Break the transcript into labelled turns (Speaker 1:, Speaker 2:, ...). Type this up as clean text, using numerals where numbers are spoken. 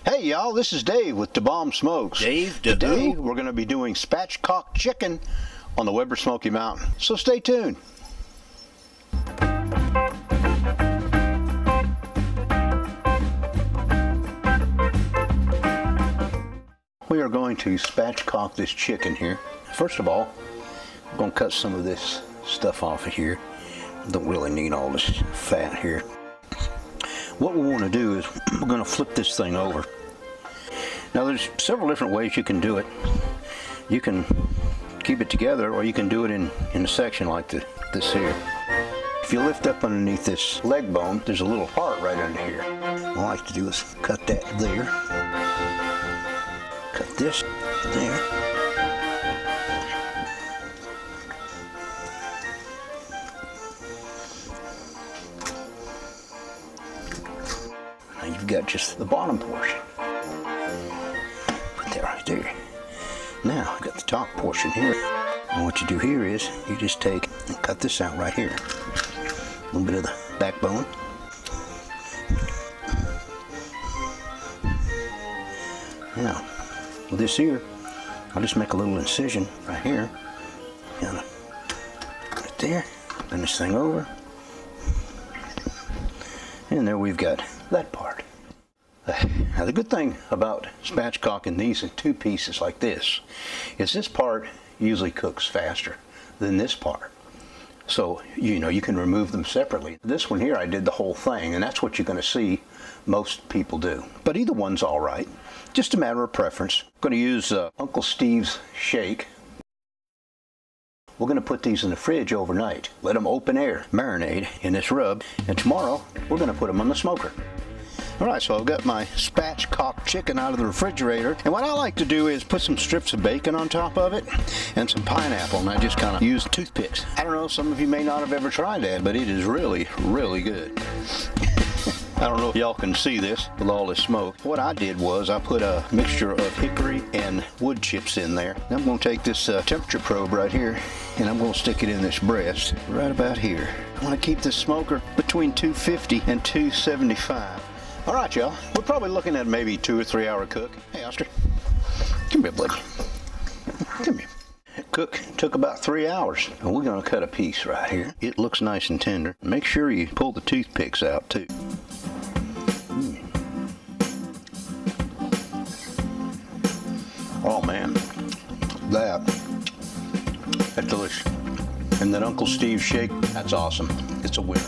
Speaker 1: Hey y'all, this is Dave with Da Bomb Smokes.
Speaker 2: Dave,
Speaker 1: today we're going to be doing spatchcock chicken on the Weber Smoky Mountain. So stay tuned. We are going to spatchcock this chicken here. First of all, I'm going to cut some of this stuff off of here. Don't really need all this fat here. What we want to do is we're going to flip this thing over. Now there's several different ways you can do it. You can keep it together, or you can do it in a section like this here. If you lift up underneath this leg bone, there's a little part right under here. What I like to do is cut that there. Cut this there. Now you've got just the bottom portion. Put that right there. Now I've got the top portion here. And what you do here is you just take and cut this out right here. A little bit of the backbone. Now, with this here, I'll just make a little incision right here. Kind of right there. Bend this thing over. And there we've got that part. Now the good thing about spatchcocking these in two pieces like this is this part usually cooks faster than this part. So, you know, you can remove them separately. This one here I did the whole thing, and that's what you're going to see most people do. But either one's all right. Just a matter of preference. I'm going to use Uncle Steve's shake. We're going to put these in the fridge overnight. Let them open air marinate in this rub, and tomorrow we're going to put them on the smoker. Alright, so I've got my spatchcock chicken out of the refrigerator, and what I like to do is put some strips of bacon on top of it and some pineapple, and I just kind of use toothpicks. I don't know, some of you may not have ever tried that, but it is really, really good. I don't know if y'all can see this with all this smoke. What I did was I put a mixture of hickory and wood chips in there. Now I'm going to take this temperature probe right here, and I'm going to stick it in this breast right about here. I want to keep this smoker between 250 and 275. All right, y'all. We're probably looking at maybe 2 or 3 hour cook. Hey, Oscar. Come here, buddy. Come here. Cook took about 3 hours, and we're going to cut a piece right here. It looks nice and tender. Make sure you pull the toothpicks out too. Oh man, that's delicious. And that Uncle Steve shake, that's awesome. It's a winner.